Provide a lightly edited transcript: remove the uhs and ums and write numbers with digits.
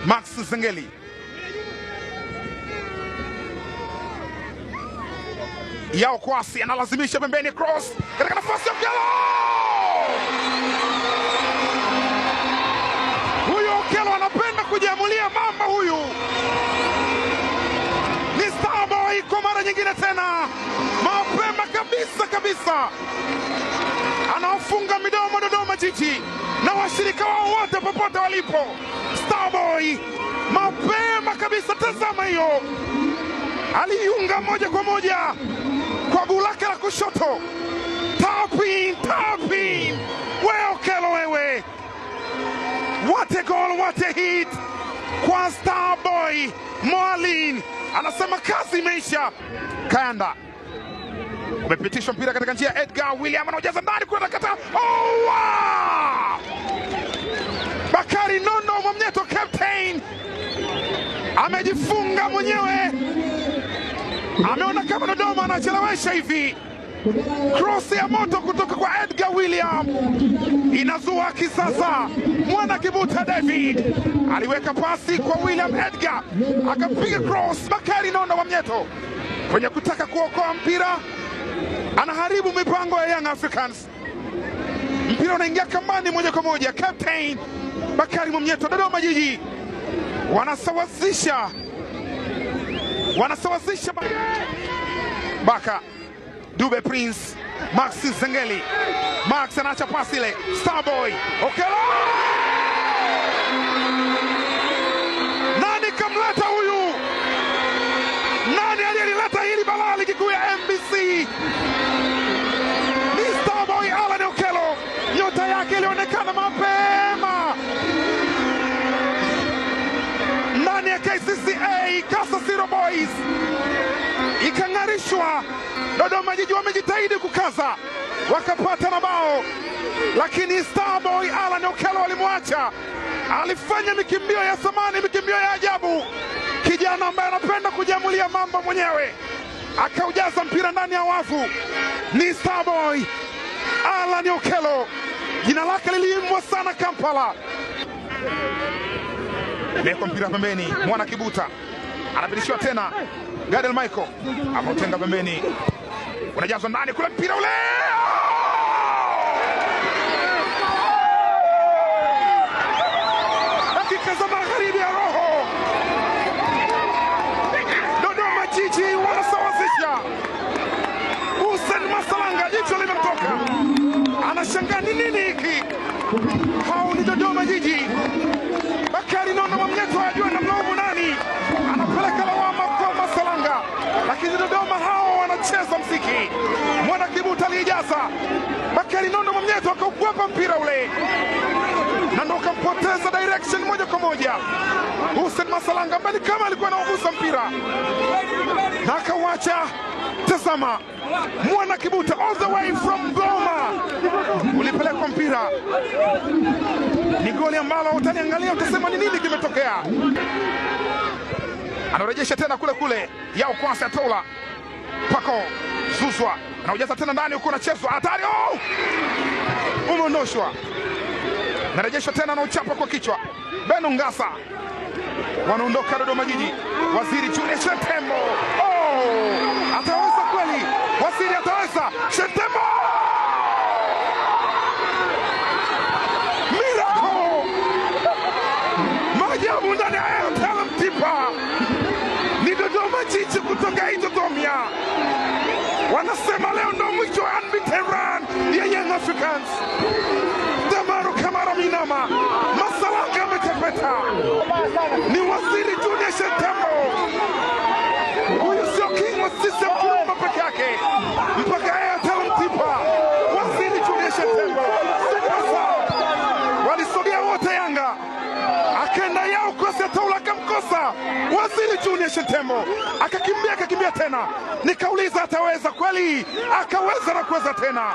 Max Zengeli. Yao Kwasi analazimisha pembeni, cross katika nafasi ya Okello. Huyu Okello anapenda kujiamulia mama huyu. Ni Starboy kwa mara nyingine tena. Mapema kabisa. Anaofunga midomo Dodoma Jiji na washirika wao wote popote walipo. Starboy mapema kabisa, tazama hiyo. Aliunga moja kwa moja kwa guu lake la kushoto. Tapin. Wewe Okello wewe. What a goal, what a hit kwa Starboy. Mwalin anasema kazi imeisha. Kayanda umepitishwa mpira katika njia. Edgar William anajaza ndani kwenda kata. Oh, wow! Bakari Nondo Mwamnyeto captain amejifunga mwenyewe. Ameona kama Dodoma anachelewesha hivi. Cross ya moto kutoka kwa Edgar William inazua kisasa. Mwana Kibuta David aliweka pasi kwa William Edgar, akapiga cross. Bakari Nondo Mwamnyeto kwenye kutaka kuokoa mpira anaharibu mipango ya Young Africans. Mpira unaingia kambani moja kwa moja. Captain Bakari Mwamnyeto, Dodoma Jiji wanasawazisha. Baka Dube Prince, Max Zengeli. Max anaacha pasi ile. Starboy Okello. Nani kamleta huyu? Nani aliyeleta hili balaa ligi kuu ya MBC? Ni Starboy Alan Okello. Nyota yake ilionekana mapema ndani ya KCCA Kasa Zero Boys, ikang'arishwa. Dodoma Jiji wamejitahidi kukaza, wakapata na bao, lakini Starboy Alan Okello alimwacha. Alifanya mikimbio ya samani, mikimbio ya ajabu. Kijana ambaye anapenda kujiamulia mambo mwenyewe, akaujaza mpira ndani ya wavu. Ni Starboy Alan Okello, jina lake liliimbwa sana Kampala. Leko mpira pembeni, Mwana Kibuta anapitishiwa tena. Gadiel Michael ameutenga pembeni, unajazwa ndani kule, mpira ule. Dakika za magharibi ya roho, Dodoma Jiji wanasawazisha. Hussein Masalanga jicho limetoka, anashangaa ni nini hiki. Hao ni Dodoma Jiji. Bakari Nondo Mwamnyeto ajua na mlaumu nani, anapeleka lawama kwa Masalanga, lakini Dodoma hao wanacheza mziki. Mwana Kibuta alijaza, Bakari Nondo Mwamnyeto akaukwepa mpira ule na ndo kampoteza direction moja kwa moja. Hussein Masalanga ambaye kama alikuwa anaugusa mpira na akauacha. Tazama Mwana Kibuta all the way from Goma, ulipelekwa mpira. Ni goli ambalo utaniangalia utasema ni nini kimetokea. Anarejesha tena kule. Yao Kwasi atola. Pako Zuzwa anaujaza tena ndani, huko unachezwa hatari. Oh! Umeondoshwa. Narejesha tena na uchapa kwa kichwa. Beno Ngasa wanaondoka Dodoma Jiji. Waziri Julius Shetembo. Oh! Ataweza kweli? Waziri ataweza. Shetembo! Maajabu ndani ya Airtel Mtipa. Ni Dodoma Jiji kutoka Itotomia. Wanasema leo ndo mwisho wa unbeaten run ya Young Africans. Damaru Kamara Minama, Masalanga ametepeta. Ni Waziri Junior Shetembo. Huyu sio king wa system Kurumba peke yake, mpaka Airtel Mtipa. Waziri Junior Shetembo walisogea wote Yanga, akenda Yao Kwasi atola akamkosa Waziri Junior Shetembo, akakimbia tena. Nikauliza ataweza kweli? Akaweza na kuweza tena.